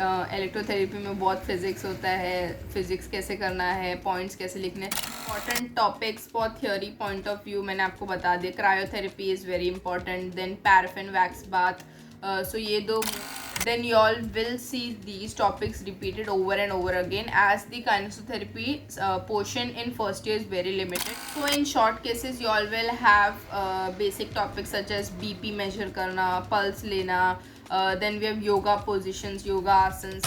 Electrotherapy में बहुत physics होता है, फिजिक्स कैसे करना है, पॉइंट्स कैसे लिखने, important topics for theory point of view मैंने आपको बता दिया. Cryotherapy is very important. Then paraffin wax bath. So ये दो. Then you all will see these topics repeated over and over again, as the kinesiotherapy portion in first year is very limited. So in short cases you all will have basic topics such as BP measure karna, pulse lena, then we have yoga positions, yoga asanas.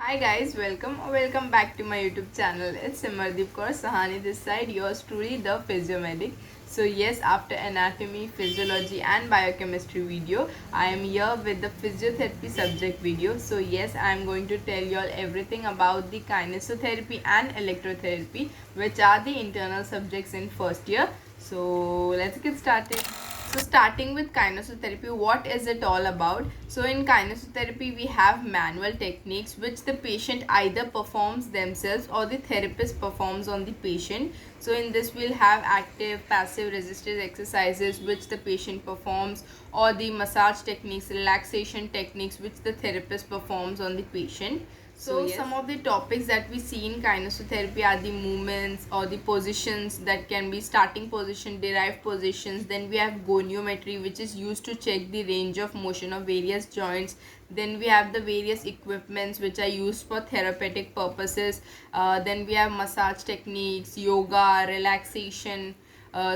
Hi guys, welcome back to my YouTube channel. It's Simardeep Kaur Sahani this side, yours truly, the Physiomedic. So yes, after anatomy, physiology and biochemistry video, I am here with the physiotherapy subject video. So yes, I am going to tell you all everything about the kinesiotherapy and electrotherapy, which are the internal subjects in first year. So let's get started. So starting with kinesiotherapy, what is it all about? So in kinesiotherapy, we have manual techniques which the patient either performs themselves or the therapist performs on the patient. So in this, we'll have active, passive, resisted exercises which the patient performs, or the massage techniques, relaxation techniques which the therapist performs on the patient. So yes, some of the topics that we see in kinesiotherapy are the movements or the positions that can be starting position, derived positions. Then we have goniometry, which is used to check the range of motion of various joints. Then we have the various equipments which are used for therapeutic purposes. Then we have massage techniques, yoga, relaxation.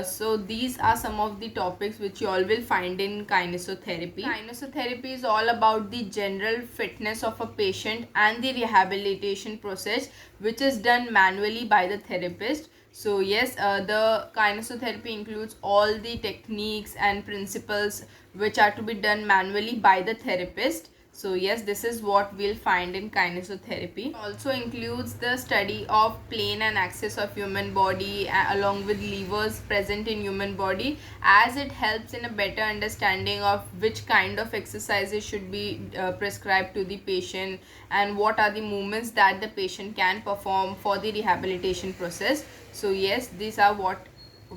So these are some of the topics which you all will find in kinesiotherapy. Kinesiotherapy is all about the general fitness of a patient and the rehabilitation process, which is done manually by the therapist. So yes, the kinesiotherapy includes all the techniques and principles which are to be done manually by the therapist. So yes, this is what we'll find in kinesiotherapy. It also includes the study of plane and axis of human body along with levers present in human body, as it helps in a better understanding of which kind of exercises should be prescribed to the patient and what are the movements that the patient can perform for the rehabilitation process. So yes, these are what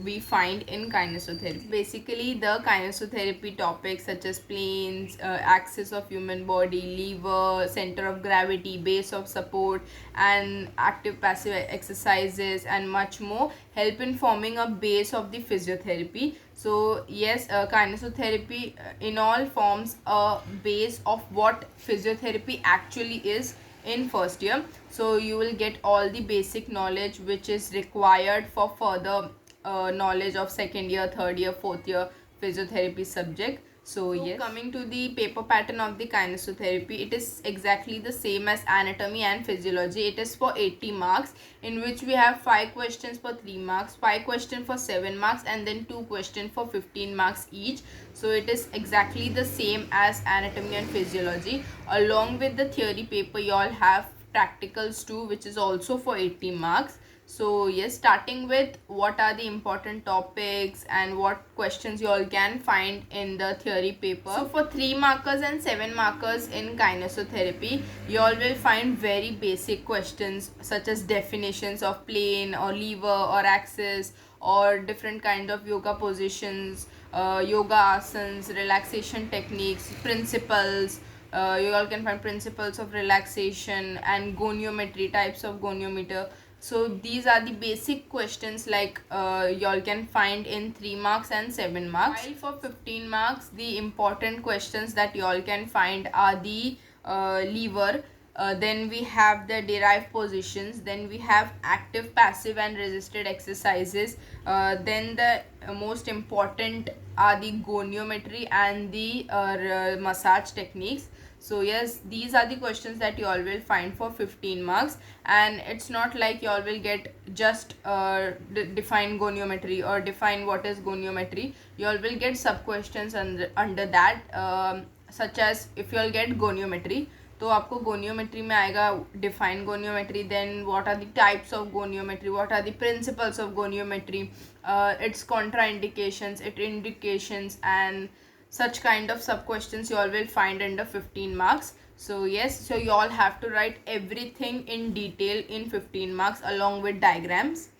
we find in kinesiotherapy. Basically, the kinesiotherapy topics such as planes, axis of human body, lever, center of gravity, base of support, and active passive exercises and much more help in forming a base of the physiotherapy. So yes, kinesiotherapy in all forms a base of what physiotherapy actually is in first year. So you will get all the basic knowledge which is required for further knowledge of second year, third year, fourth year physiotherapy subject. So yes, coming to the paper pattern of the kinesiotherapy, it is exactly the same as anatomy and physiology. It is for 80 marks, in which we have 5 questions for 3 marks, 5 questions for 7 marks, and then 2 questions for 15 marks each. So it is exactly the same as anatomy and physiology. Along with the theory paper, you all have practicals too, which is also for 80 marks. So yes, starting with what are the important topics and what questions you all can find in the theory paper. So for 3 markers and 7 markers in kinesiotherapy, you all will find very basic questions such as definitions of plane or lever or axis, or different kind of yoga positions, yoga asanas, relaxation techniques, principles. You all can find principles of relaxation and goniometry, types of goniometer. So these are the basic questions like y'all can find in 3 marks and 7 marks. While for 15 marks, the important questions that y'all can find are the lever, then we have the derived positions, then we have active, passive and resisted exercises, then the most important are the goniometry and the massage techniques. So yes, these are the questions that you all will find for 15 marks, and it's not like you all will get just define goniometry or define what is goniometry. You all will get sub questions under that, such as if you all get goniometry, तो आपको goniometry में आएगा define goniometry, then what are the types of goniometry, what are the principles of goniometry, its contraindications, it indications and such kind of sub questions you all will find under 15 marks. So yes, so you all have to write everything in detail in 15 marks along with diagrams.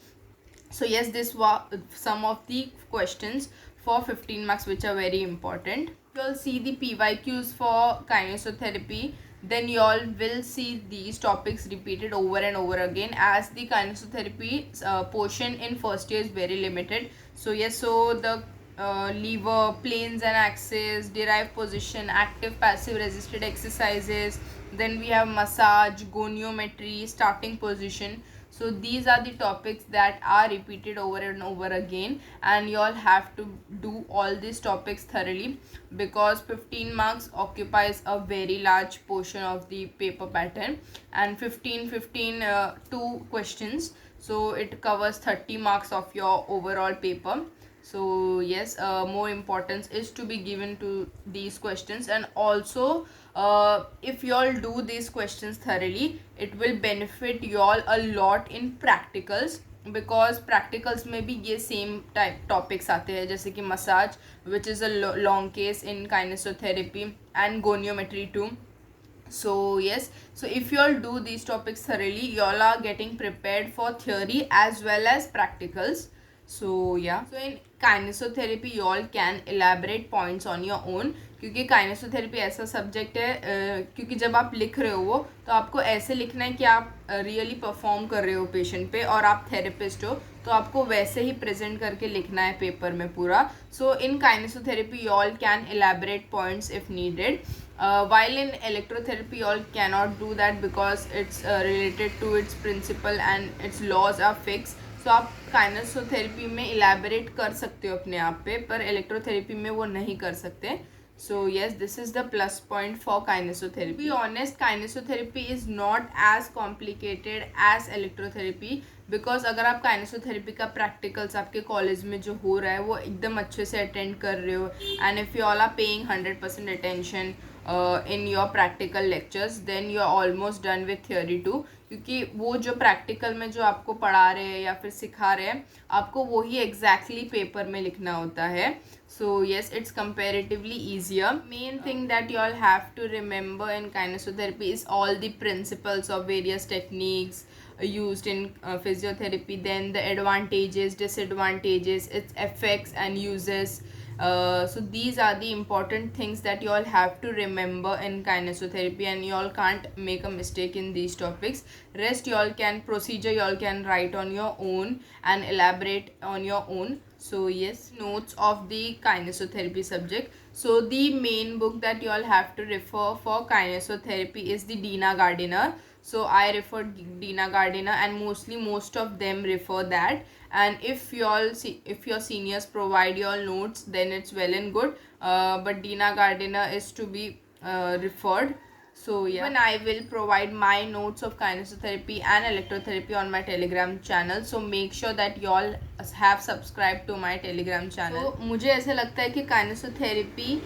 So yes, this was some of the questions for 15 marks which are very important. You'll see the PYQs for kinesiotherapy, then you all will see these topics repeated over and over again, as the kinesiotherapy portion in first year is very limited. So yes, so the lever, planes and axes, derived position, active passive resisted exercises, then we have massage, goniometry, starting position. So these are the topics that are repeated over and over again, and you all have to do all these topics thoroughly, because 15 marks occupies a very large portion of the paper pattern, and 2 questions, so it covers 30 marks of your overall paper. So yes, more importance is to be given to these questions, and also if you all do these questions thoroughly, it will benefit you all a lot in practicals, because practicals में भी ये same type topics आते हैं, जैसे कि massage which is a long case in kinesiotherapy and goniometry too. So yes, so if you all do these topics thoroughly, you all are getting prepared for theory as well as practicals. So yeah, so in kinesotherapy you all can elaborate points on your own, क्योंकि काइनेसोथेरेपी ऐसा subject है, क्योंकि जब आप लिख रहे हो वो, तो आपको ऐसे लिखना है कि आप रियली परफॉर्म कर रहे हो पेशेंट पे, और आप थेरेपिस्ट हो, तो आपको वैसे ही प्रेजेंट करके लिखना है पेपर में पूरा. So in kinesiotherapy you all can elaborate points if needed. While in electrotherapy you all cannot do that, because it's related to its principle and its laws are fixed. So आप काइनेसोथेरेपी में elaborate कर सकते हो अपने आप पे, पर electrotherapy में वो नहीं कर सकते. So yes, this is the plus point for kinesotherapy. To be honest, kinesotherapy is not as complicated as electrotherapy, because अगर आप kinesotherapy का practicals आपके कॉलेज में जो हो रहा है वो एकदम अच्छे से अटेंड कर रहे हो, and if you all are paying 100% attention in your practical lectures, then you are almost done with theory too. क्योंकि वो जो प्रैक्टिकल में जो आपको पढ़ा रहे हैं या फिर सिखा रहे हैं, आपको वही एग्जैक्टली पेपर में लिखना होता है. So yes, it's comparatively easier. Main thing that you all have to remember in kinesotherapy is all the principles of various techniques used in physiotherapy, then the advantages, disadvantages, its effects and uses. So these are the important things that you all have to remember in kinesotherapy, and you all can't make a mistake in these topics. Rest you all can, procedure you all can write on your own and elaborate on your own. So yes, notes of the kinesotherapy subject. So the main book that you all have to refer for kinesotherapy is the Dina Gardiner. So I referred Dina Gardiner, and most of them refer that. And if you all see, if your seniors provide your notes, then it's well and good. But Dina Gardiner is to be referred. So yeah, even I will provide my notes of kinesotherapy and electrotherapy on my Telegram channel. So make sure that you all have subscribed to my Telegram channel. So मुझे ऐसा लगता है कि kinesotherapy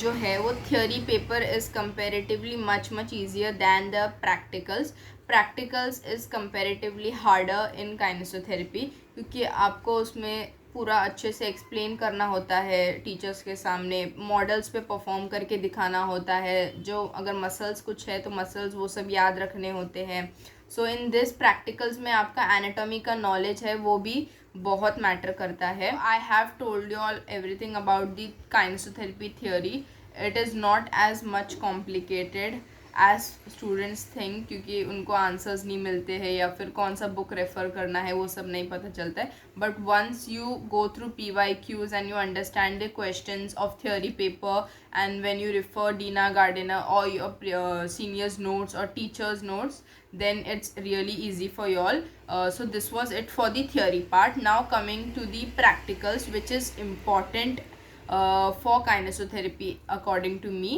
जो है वो theory paper is comparatively much easier than the practicals is comparatively harder in kinesiotherapy, क्योंकि आपको उसमें पूरा अच्छे से एक्सप्लेन करना होता है टीचर्स के सामने, मॉडल्स पे परफॉर्म करके दिखाना होता है, जो अगर मसल्स कुछ है तो मसल्स वो सब याद रखने होते हैं. सो इन दिस प्रैक्टिकल्स में आपका एनाटॉमी का नॉलेज है वो भी बहुत मैटर करता है. I have told you all everything about the kinesiotherapy theory. It is not as much complicated as students think, क्योंकि उनको आंसर्स नहीं मिलते हैं या फिर कौन सा बुक रेफ़र करना है वो सब नहीं पता चलता है. But once you go through PYQs and you understand the questions of theory paper, and when you refer Dina Gardiner or your seniors notes or teachers notes, then it's really easy for you all. So this was it for the theory part. Now coming to the practicals, which is important for kinesotherapy according to me.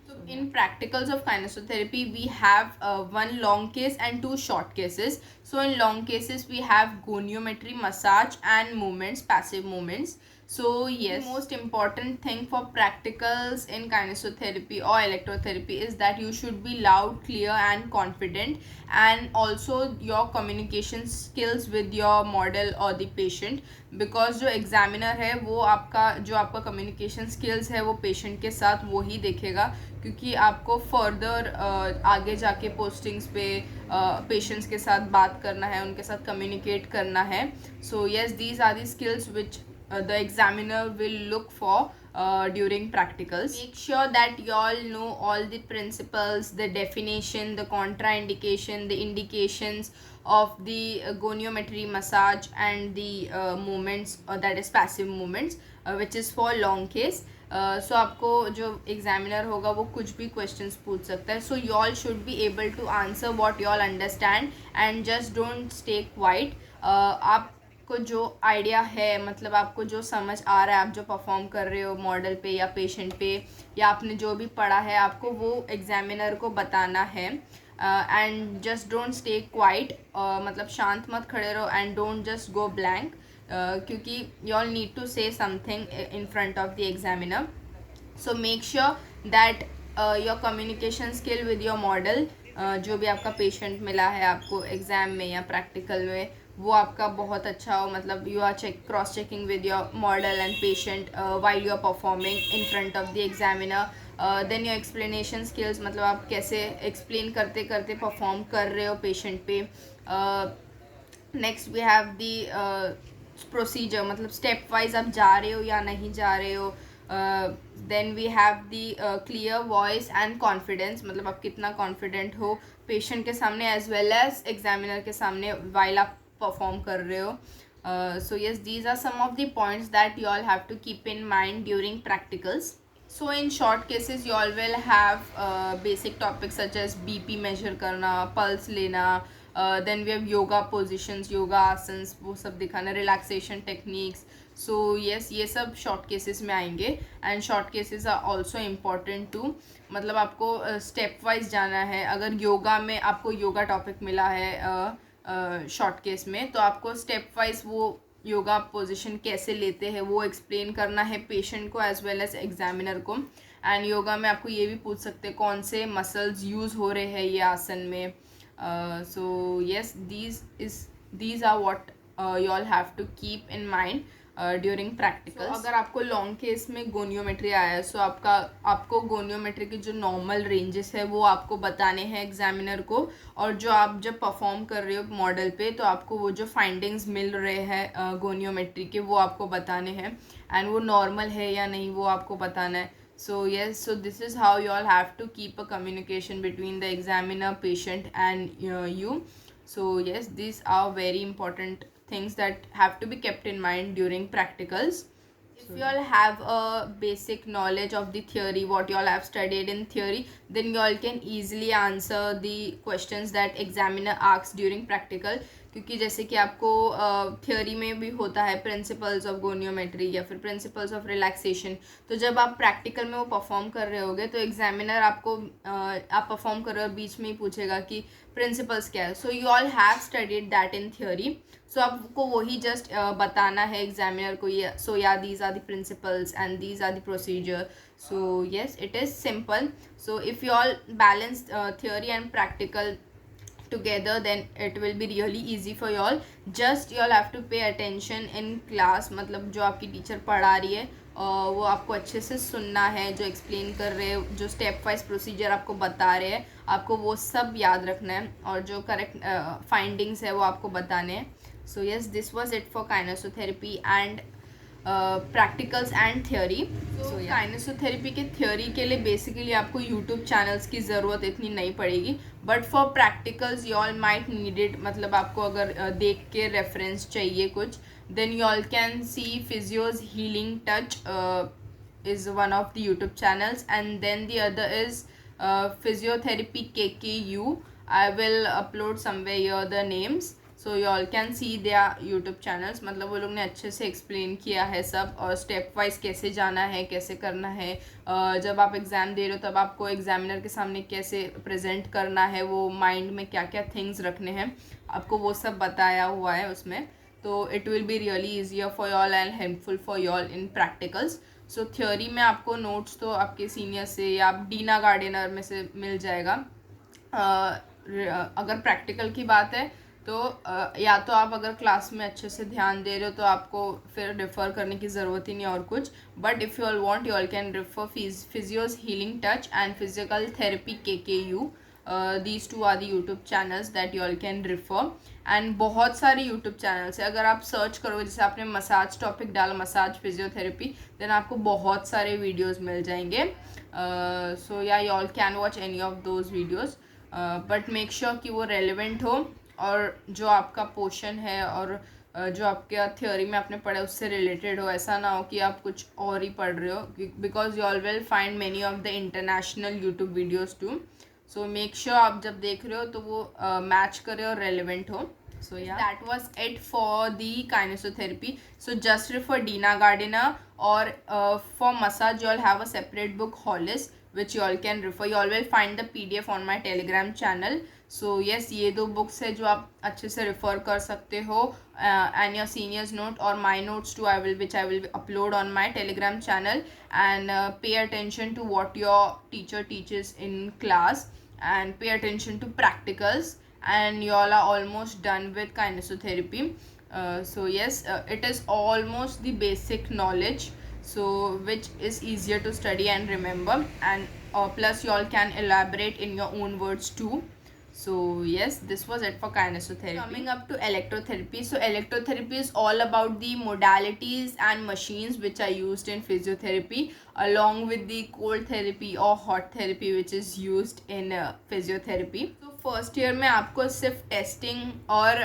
So in practicals of kinesotherapy, we have one long case and 2 short cases. So in long cases, we have goniometry, massage and movements, passive movements. So yes, the most important thing for practicals in kinesotherapy or electrotherapy is that you should be loud, clear and confident, and also your communication skills with your model or the patient, because जो examiner है वो आपका जो आपका communication skills है वो patient के साथ वो ही देखेगा, क्योंकि आपको फर्दर आगे जाके पोस्टिंग्स पे पेशेंट्स के साथ बात करना है, उनके साथ कम्युनिकेट करना है. So yes, these are the skills which the examiner will look for during practicals. Make sure that you all know all the principles, the definition, the contraindication, the indications of the goniometry massage and the movements, that is passive movements, which is for long case. सो आपको जो examiner होगा वो कुछ भी questions पूछ सकता है. So you all should be able to answer what you all understand and just don't stay quiet. आपको जो आइडिया है, मतलब आपको जो समझ आ रहा है, आप जो परफॉर्म कर रहे हो मॉडल पे या पेशेंट पे, या आपने जो भी पढ़ा है, आपको वो एग्जामिनर को बताना है. And just don't stay quiet, मतलब शांत मत खड़े रहो and don't just go blank, क्योंकि you all need to say something in front of the examiner. So make sure that your communication skill with your model, जो भी आपका patient मिला है आपको एग्ज़ाम में या प्रैक्टिकल में, वो आपका बहुत अच्छा हो. मतलब you are cross checking with your model and patient while you are performing in front of the examiner. Then your explanation skills, मतलब आप कैसे एक्सप्लेन करते करते परफॉर्म कर रहे हो पेशेंट पे. Next we have the procedure, मतलब स्टेप वाइज आप जा रहे हो या नहीं जा रहे हो. Then we have the clear voice and confidence, मतलब आप कितना कॉन्फिडेंट हो पेशेंट के सामने एज वेल एज एग्जामिनर के सामने वाइल आप परफॉर्म कर रहे हो. So yes, these are some of the points that you all have to keep in mind during practicals. So in short cases you all will have basic topics such as BP measure करना, pulse लेना, then we have yoga positions, yoga asanas, वो सब दिखाना, relaxation techniques. So yes, ये सब short cases में आएंगे. And short cases are also important too. मतलब आपको step wise जाना है. अगर योगा में आपको योगा topic मिला है short case में, तो आपको step wise वो योगा पोजीशन कैसे लेते हैं वो एक्सप्लेन करना है पेशेंट को एज वेल एज एग्जामिनर को. एंड योगा में आपको ये भी पूछ सकते हैं कौन से मसल्स यूज़ हो रहे हैं ये आसन में. So yes, these are what you all have to keep in mind during practical. अगर आपको लॉन्ग केस में गोनियोमेट्री आया है, सो आपको गोनियोमेट्री के जो नॉर्मल रेंजेस है वो आपको बताने हैं एग्जामिनर को. और जो आप जब परफॉर्म कर रहे हो मॉडल पे, तो आपको वो जो फाइंडिंग्स मिल रहे हैं गोनियोमेट्री के, वो आपको बताने हैं. एंड वो नॉर्मल है या नहीं वो आपको बताना है. So yes, so this is how you all have to keep a communication between the examiner, patient and you. So yes, these are very important things that have to be kept in mind during practicals. If you all have a basic knowledge of the theory, what you all have studied in theory, then you all can easily answer the questions that examiner asks during practical. क्योंकि जैसे कि आपको theory में भी होता है principles of गोनियोमेट्री या फिर प्रिंसिपल्स ऑफ रिलैक्सेशन, तो जब आप प्रैक्टिकल में वो परफॉर्म कर रहे होगे तो एग्जामिनर आपको आप परफॉर्म कर रहे हो और बीच में ही पूछेगा कि प्रिंसिपल्स क्या है. So you all have studied that in theory. So आपको वही जस्ट बताना है एग्जामिनर को. ये सो या these are the principles and these are the procedure. So yes, it is simple. So if you all balance theory and practical together, then it will be really easy for you all. Just you all have to pay attention in class, मतलब जो आपकी teacher पढ़ा रही है वो आपको अच्छे से सुनना है. जो एक्सप्लेन कर रहे हैं, जो स्टेप वाइज प्रोसीजर आपको बता रहे हैं, आपको वो सब याद रखना है. और जो करेक्ट फाइंडिंग्स है वो आपको बताने हैं. So yes, this was it for kinesiotherapy and practicals and theory. So kinesiotherapy के थ्योरी के लिए बेसिकली आपको यूट्यूब चैनल्स की ज़रूरत इतनी नहीं पड़ेगी. But for practicals you all might need it. मतलब आपको अगर देख के रेफरेंस चाहिए कुछ, then you all can see Physios Healing Touch is one of the YouTube channels. And then the other is physiotherapy KKU. I will upload somewhere here the names. So you all can see their YouTube channels. मतलब वो लोग ने अच्छे से explain किया है सब, और स्टेप वाइज कैसे जाना है, कैसे करना है. जब आप एग्ज़ाम दे रहे हो तब आपको एग्जामिनर के सामने कैसे प्रेजेंट करना है, वो माइंड में क्या क्या थिंग्स रखने हैं, आपको वो सब बताया हुआ है उसमें. तो it will be really easier for you all and helpful for you all in practicals. So theory में आपको नोट्स तो आपके सीनियर से या आप डीना गार्डनर में से मिल जाएगा. अगर प्रैक्टिकल की बात है तो या तो आप अगर क्लास में अच्छे से ध्यान दे रहे हो तो आपको फिर रेफ़र करने की ज़रूरत ही नहीं और कुछ, but if you all want you all can refer Physios Healing Touch and physical therapy KKU. These two are the YouTube channels that you all can refer. And बहुत सारे यूट्यूब चैनल्स है, अगर आप सर्च करोगे, जैसे आपने massage topic डाला, massage physiotherapy, then आपको बहुत सारे वीडियोस मिल जाएंगे. सो या you all can watch any of those videos, but make sure कि वो रेलिवेंट हो और जो आपका पोर्शन है और जो आपके थ्योरी में आपने पढ़ा उससे रिलेटेड हो. ऐसा ना हो कि आप कुछ और ही पढ़ रहे हो, because you all will find many of the international YouTube videos too. So make sure आप जब देख रहे हो तो वो मैच करे और रेलिवेंट हो. So yeah, that was it for the kinesiotherapy. So just refer Dina Gardiner, or for massage you all have a separate book, Hollis, which you all can refer. You all will find the PDF on my Telegram channel. So yes, ये दो books है जो आप अच्छे से refer कर सकते हो. And your seniors note or my notes too, which I will upload on my Telegram channel. And pay attention to what your teacher teaches in class, and pay attention to practicals, and you all are almost done with kinesiotherapy. So yes, it is almost the basic knowledge, so which is easier to study and remember, and plus you all can elaborate in your own words too. So yes, this was it for kinesiotherapy. Coming up to electrotherapy. So electrotherapy is all about the modalities and machines which are used in physiotherapy, along with the cold therapy or hot therapy which is used in physiotherapy. So first year में आपको सिर्फ testing और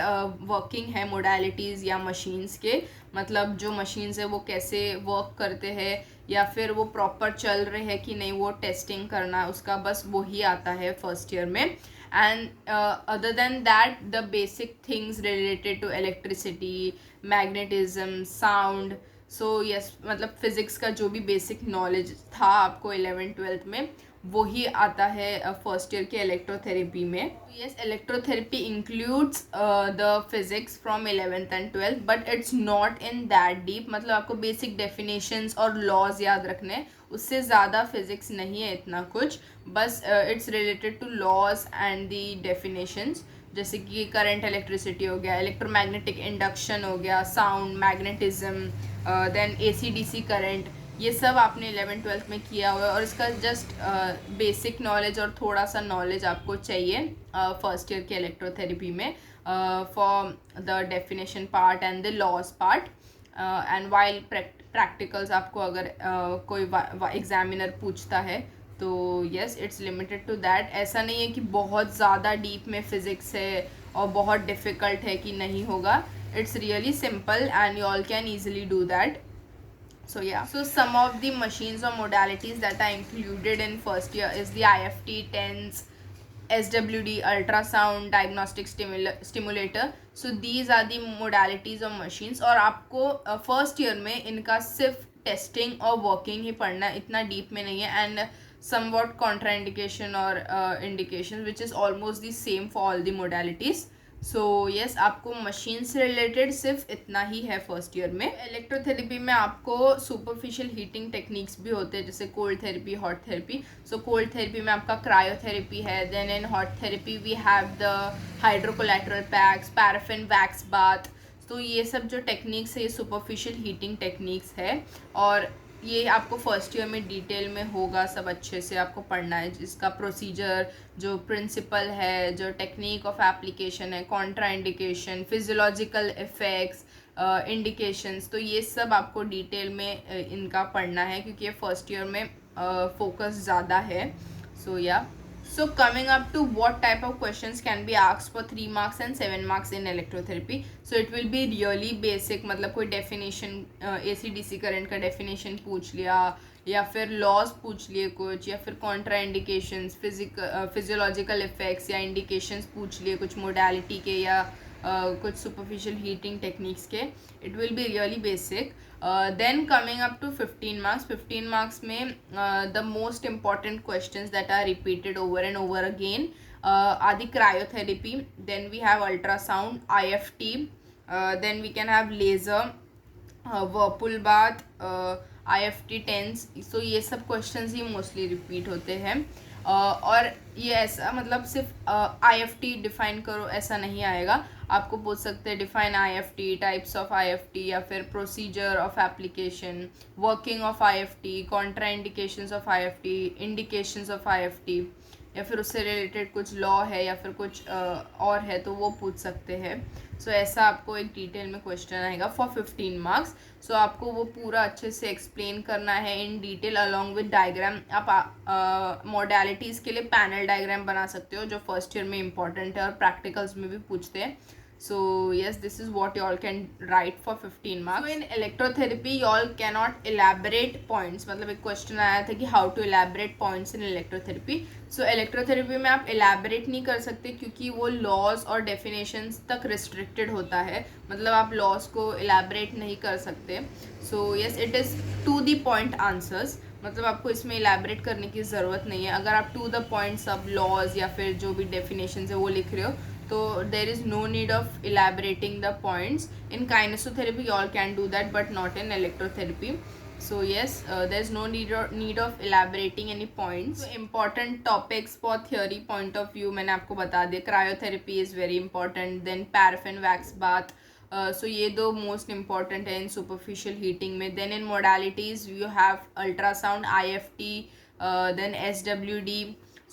working है modalities या machines के, मतलब जो machines है वो कैसे वर्क करते हैं या फिर वो प्रॉपर चल रहे हैं कि नहीं, वो टेस्टिंग करना उसका बस वो ही आता है फर्स्ट ईयर में. And other than that the basic things related to electricity, magnetism, sound. So yes, मतलब फिज़िक्स का जो भी बेसिक नॉलेज था आपको 11th-12th में वो ही आता है फर्स्ट ईयर के इलेक्ट्रोथेरेपी में. Yes, electrotherapy includes the physics from 11th and 12th, but it's not in that deep. मतलब आपको बेसिक डेफिनेशंस और लॉज याद रखने, उससे ज़्यादा फिजिक्स नहीं है इतना कुछ. बस it's related to laws and the definitions, जैसे कि करंट इलेक्ट्रिसिटी हो गया, इलेक्ट्रोमैग्नेटिक इंडक्शन हो गया, sound, magnetism, then AC/DC current. ये सब आपने 11th-12th में किया हुआ है, और इसका जस्ट बेसिक नॉलेज और थोड़ा सा नॉलेज आपको चाहिए फर्स्ट ईयर के इलेक्ट्रोथेरेपी में for the definition part and the laws part. And while practicals आपको अगर कोई एग्जामिनर पूछता है तो yes, it's limited to that. ऐसा नहीं है कि बहुत ज़्यादा डीप में फिज़िक्स है और बहुत डिफ़िकल्ट है कि नहीं होगा. It's really simple and you all can easily do that. So yeah, so some of the machines or modalities that are included in first year is the IFT, TENS, SWD, ultrasound, diagnostic stimulator. So these are the modalities of machines. और आपको first year में इनका सिर्फ testing और working ही पढ़ना, इतना deep में नहीं है. And somewhat contraindication or indications which is almost the same for all the modalities. So yes, आपको मशीन से रिलेटेड सिर्फ इतना ही है फर्स्ट ईयर में. इलेक्ट्रोथेरेपी में आपको सुपरफिशियल हीटिंग टेक्निक्स भी होते हैं, जैसे cold therapy, hot therapy. So cold therapy में आपका क्रायोथेरेपी है. Then in hot therapy we have the hydrocollator packs, paraffin wax bath. तो ये सब जो टेक्निक्स है ये सुपरफिशियल हीटिंग टेक्निक्स है, और ये आपको फर्स्ट ईयर में डिटेल में होगा, सब अच्छे से आपको पढ़ना है. इसका प्रोसीजर, जो प्रिंसिपल है, जो टेक्निक ऑफ एप्लीकेशन है, Contra indication, physiological effects, indications, तो ये सब आपको डिटेल में इनका पढ़ना है, क्योंकि ये फर्स्ट ईयर में फोकस ज़्यादा है. सो या, so coming up to what type of questions can be asked for 3 marks and 7 marks in electrotherapy. So it will be really basic, मतलब कोई definition, AC/DC करंट का definition पूछ लिया, या फिर लॉज पूछ लिए कुछ, या फिर कॉन्ट्रा इंडिकेशंस, फिजियोलॉजिकल इफेक्ट्स या इंडिकेशंस पूछ लिए कुछ मोडालिटी के या कुछ सुपरफिशियल हीटिंग टेक्निक्स के. It will be really basic. Then coming up to 15 marks. 15 marks में the most important questions that are repeated over and over again are the cryotherapy. Then we have ultrasound, IFT. Then we can have laser, whirlpool bath, IFT, TENS. So ये सब questions ही mostly repeat होते हैं. और ये ऐसा मतलब सिर्फ IFT define करो ऐसा नहीं आएगा, आपको पूछ सकते हैं define IFT, types of IFT, या फिर procedure of application, working of IFT, Contra indications of IFT, indications of IFT, या फिर उससे रिलेटेड कुछ लॉ है या फिर कुछ और है तो वो पूछ सकते हैं। सो ऐसा आपको एक डिटेल में क्वेश्चन आएगा फॉर 15 मार्क्स। सो आपको वो पूरा अच्छे से एक्सप्लेन करना है in detail along with diagram. आप मॉडलिटीज़ के लिए पैनल डायग्राम बना सकते हो जो फर्स्ट ईयर में इंपॉर्टेंट है और प्रैक्टिकल्स में भी पूछते हैं। So yes, this is what you all can write for 15 marks. So in electrotherapy you all cannot elaborate points, मतलब एक क्वेश्चन आया था कि how to elaborate points in electrotherapy. So electrotherapy में आप elaborate नहीं कर सकते क्योंकि वो laws और definitions तक restricted होता है, मतलब आप laws को elaborate नहीं कर सकते. So yes, it is to the point answers, मतलब आपको इसमें इलेबरेट करने की ज़रूरत नहीं है। अगर आप टू द पॉइंट सब लॉज या फिर जो भी डेफिनेशन है वो लिख रहे हो तो there is no need of elaborating the points. In kinesiotherapy you all can do that but not in electrotherapy. So yes, there is no need of elaborating any points. So important topics for theory point of view मैंने आपको बता दिया। Cryotherapy is very important, then paraffin wax bath. So ये दो most important है इन superficial heating में। Then in modalities you have ultrasound, IFT, then SWD.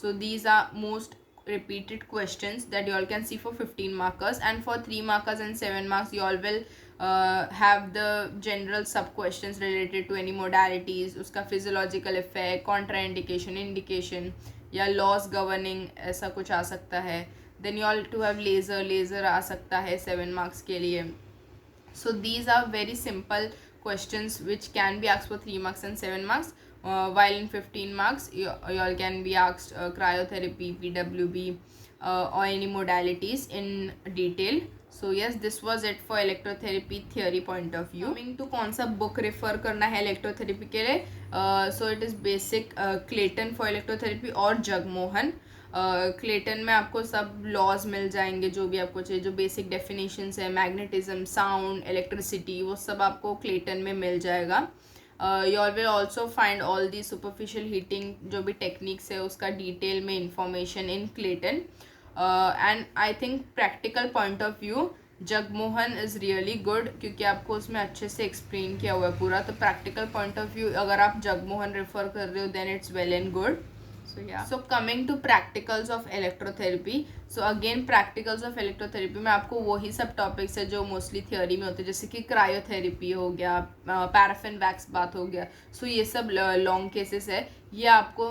So these are most repeated questions that you all can see for 15 markers, and for 3 markers and 7 marks you all will have the general sub questions related to any modalities, उसका physiological effect, contraindication, indication या laws governing ऐसा कुछ आ सकता है। then you all to have laser आ सकता है 7 marks के लिए। so these are very simple questions which can be asked for 3 marks and 7 marks, while in 15 marks you all can be asked cryotherapy, PWB, or any modalities in detail. So yes, this was it for electrotherapy theory point of view. Coming to कौन सा book refer करना है electrotherapy के लिए, so it is basic Clayton for electrotherapy और Jagmohan. Clayton में आपको सब लॉज मिल जाएंगे जो भी आपको चाहिए, जो बेसिक डेफिनेशंस है, मैग्नेटिज्म, साउंड, इलेक्ट्रिसिटी, वो सब आपको क्लेटन में मिल जाएगा। You all will also find all the superficial heating जो भी टेक्निक्स है उसका डिटेल में information in Clayton. And I think practical point of view Jagmohan is really good क्योंकि आपको उसमें अच्छे से एक्सप्लेन किया हुआ है पूरा। तो प्रैक्टिकल पॉइंट ऑफ व्यू अगर आप जगमोहन रेफर कर रहे हो then it's well and good. So yeah. So coming to practicals of electrotherapy. So again practicals of electrotherapy में आपको वही सब टॉपिक्स है जो मोस्टली थियोरी में होते हैं, जैसे कि क्रायोथेरेपी हो गया, पैराफिन वैक्स बाथ हो गया। सो ये सब लॉन्ग केसेस है, ये आपको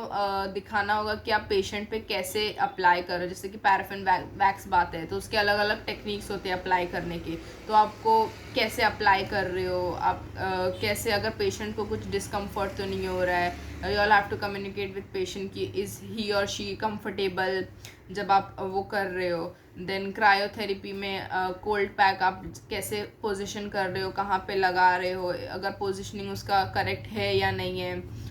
दिखाना होगा कि आप पेशेंट पे कैसे अप्लाई करो। जैसे कि पैराफिन वैक्स बात है तो उसके अलग अलग टेक्निक्स होते हैं अप्लाई करने के, तो आपको कैसे अप्लाई कर रहे हो आप, कैसे अगर पेशेंट को कुछ डिस्कम्फर्ट तो नहीं हो रहा है, you all have to communicate with patient कि इज़ ही और शी कंफर्टेबल जब आप वो कर रहे हो। देन क्रायोथेरेपी में कोल्ड पैक आप कैसे पोजीशन कर रहे हो, कहाँ पे लगा रहे हो, अगर पोजीशनिंग उसका करेक्ट है या नहीं है,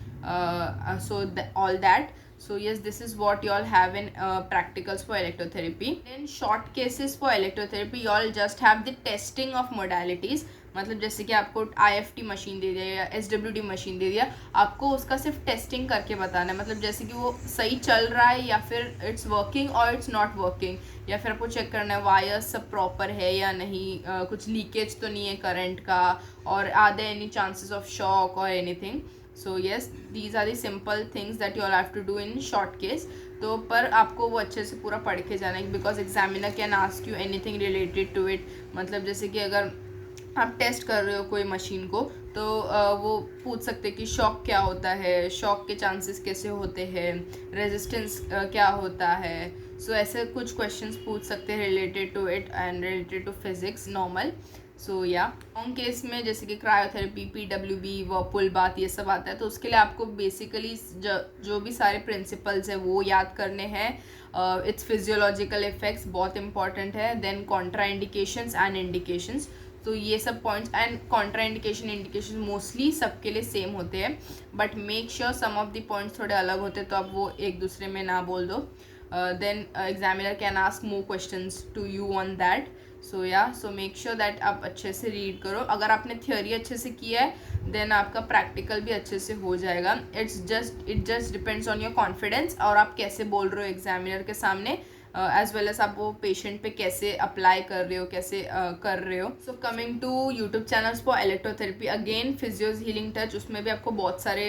so all that. So yes, this is what you all have in practicals for electrotherapy. In short cases for electrotherapy you all just have the testing of modalities, मतलब जैसे कि आपको IFT मशीन दे दिया या SWD मशीन दे दिया, आपको उसका सिर्फ टेस्टिंग करके बताना है, मतलब जैसे कि वो सही चल रहा है या फिर इट्स वर्किंग और इट्स नॉट वर्किंग, या फिर आपको चेक करना है वायर्स सब प्रॉपर है या नहीं, कुछ लीकेज तो नहीं है करंट का, और are there any chances of shock और anything. So yes, these are the simple things that you all have to do in short case. तो पर आपको वो अच्छे से पूरा पढ़ के जाना है because examiner can ask you anything related to it. मतलब जैसे कि अगर आप टेस्ट कर रहे हो कोई मशीन को तो वो पूछ सकते कि शॉक क्या होता है, शॉक के चांसेस कैसे होते हैं, रेजिस्टेंस क्या होता है। सो ऐसे कुछ क्वेश्चंस पूछ सकते हैं related to it and related to physics normal. So yeah long case में जैसे कि क्रायोथेरेपी, PWB, वर्पुल बात ये सब आता है, तो उसके लिए आपको बेसिकली जो भी सारे प्रिंसिपल्स है वो याद करने हैं। इट्स फिजियोलॉजिकल इफेक्ट्स बहुत इंपॉर्टेंट है, then contra indications and indications. तो ये सब points and contra indication indication mostly सबके लिए सेम होते हैं, but make sure some of the points थोड़े अलग होते हैं तो आप वो एक दूसरे में ना बोल दो। Then examiner can ask more questions to you on that. So yeah so make sure that आप अच्छे से रीड करो. अगर आपने थियोरी अच्छे से किया है देन आपका प्रैक्टिकल भी अच्छे से हो जाएगा. It just depends on your confidence और आप कैसे बोल रहे हो एग्जामिनर के सामने, एज वेल एज आप वो पेशेंट पे कैसे अप्लाई कर रहे हो, कैसे कर रहे हो. So coming to YouTube channels for electrotherapy, again Physios Healing Touch, उसमें भी आपको बहुत सारे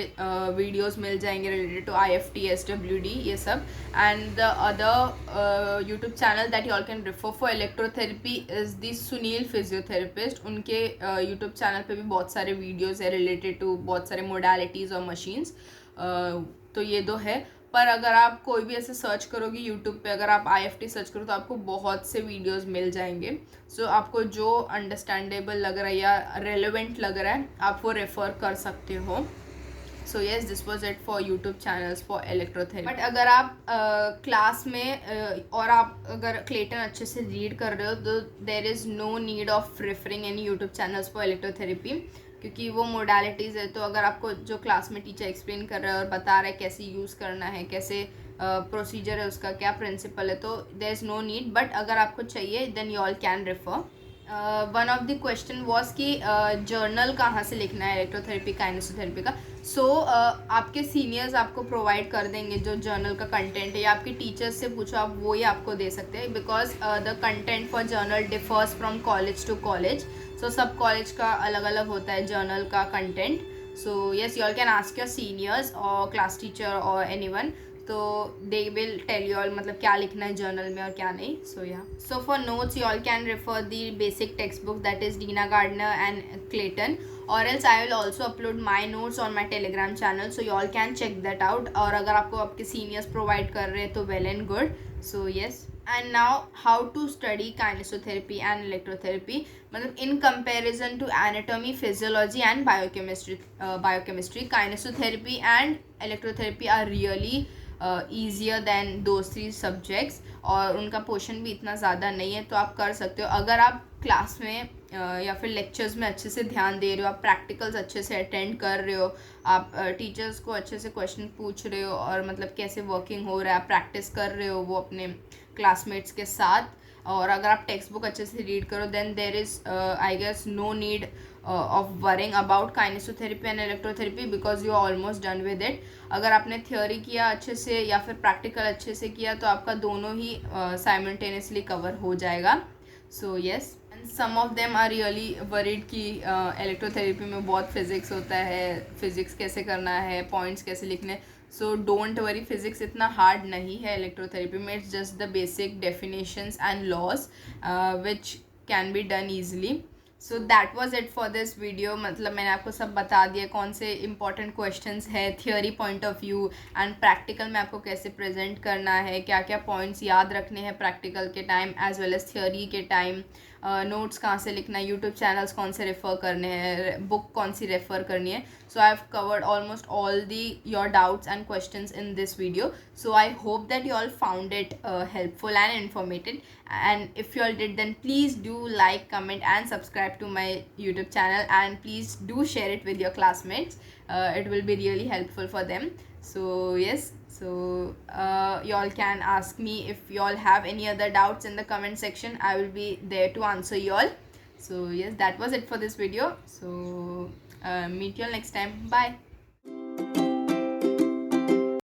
वीडियोस मिल जाएंगे रिलेटेड टू IFT, SWD, ये सब. And the other YouTube channel that you all can refer for electrotherapy is the Sunil physiotherapist. उनके YouTube channel पे भी बहुत सारे वीडियोज़ है रिलेटेड टू बहुत सारे मोडालिटीज़ और मशीन्स. तो ये दो है. पर अगर आप कोई भी ऐसे सर्च करोगे यूट्यूब पे, अगर आप IFT सर्च करो तो आपको बहुत से वीडियोस मिल जाएंगे. सो आपको जो अंडरस्टैंडेबल लग रहा है या रेलेवेंट लग रहा है आप वो रेफ़र कर सकते हो. So yes, this was it for YouTube channels for electrotherapy. But अगर आप क्लास में और आप अगर क्लेटन अच्छे से रीड कर रहे हो तो there is no need of referring any YouTube channels for electrotherapy, क्योंकि वो मोडालिटीज़ है. तो अगर आपको जो क्लास में टीचर एक्सप्लेन कर रहा है और बता रहा है कैसे यूज़ करना है, कैसे प्रोसीजर है उसका, क्या प्रिंसिपल है, तो there is no need. But अगर आपको चाहिए then you all can refer. One of the question was कि जर्नल कहाँ से लिखना है इलेक्ट्रोथेरेपी काइनेसोथेरेपी का. सो आपके सीनियर्स आपको प्रोवाइड कर देंगे जो जर्नल का कंटेंट है, या आपके टीचर्स से पूछो, आप वो ही आपको दे सकते हैं. Because the content for journal differs from college to college. So सब कॉलेज का अलग अलग होता है जर्नल का content. So yes, you all can ask your seniors और क्लास टीचर और एनीवन, तो they will tell you all मतलब क्या लिखना है जर्नल में और क्या नहीं. So yeah so for notes you all can refer the basic textbook that is Dena Gardiner and Clayton, और else I will also upload my notes on my Telegram channel. So you all can check that out. और अगर आपको आपके seniors provide कर रहे हैं तो well and good. So yes, and now how to study kinesiotherapy and electrotherapy, मतलब in comparison to anatomy, physiology and biochemistry, kinesiotherapy and electrotherapy are really easier than those 3 subjects. और उनका portion भी इतना ज़्यादा नहीं है, तो आप कर सकते हो. अगर आप क्लास में या फिर लेक्चर्स में अच्छे से ध्यान दे रहे हो, आप प्रैक्टिकल्स अच्छे से अटेंड कर रहे हो, आप टीचर्स को अच्छे से क्वेश्चन पूछ रहे हो और मतलब कैसे वर्किंग हो रहा है आप प्रैक्टिस कर रहे हो वो अपने क्लासमेट्स के साथ, और अगर आप टेक्स्ट बुक अच्छे से रीड करो then there is I guess no need of worrying about kinesiotherapy and electrotherapy because you are almost done with it. अगर आपने थ्योरी किया अच्छे से या फिर प्रैक्टिकल अच्छे से किया तो आपका दोनों ही साइमल्टेनियसली कवर हो जाएगा. So yes, some of them are really worried कि इलेक्ट्रोथेरेपी में बहुत फिजिक्स होता है, फिजिक्स कैसे करना है, पॉइंट्स कैसे लिखने. सो डोंट वरी, फिजिक्स इतना हार्ड नहीं है इलेक्ट्रोथेरेपी में. It's just the basic definitions and laws which can be done easily. So that was it for this video. मतलब मैंने आपको सब बता दिया कौन से इंपॉर्टेंट क्वेश्चंस है theory point of view and practical में आपको कैसे प्रेजेंट करना है, क्या क्या पॉइंट्स याद रखने हैं प्रैक्टिकल के time as well as theory के टाइम, नोट्स कहाँ से लिखना है, यूट्यूब चैनल्स कौन से रेफ़र करने हैं, बुक कौन सी रेफ़र करनी है. So I have covered almost all the your doubts and questions in this video. So I hope that you all found it helpful and informative, and if you all did then please do like, comment and subscribe to my YouTube channel, and please do share it with your classmates. It will be really helpful for them. So yes, so you all can ask me if you all have any other doubts in the comment section. I will be there to answer you all. So yes, that was it for this video. So meet you all next time. Bye.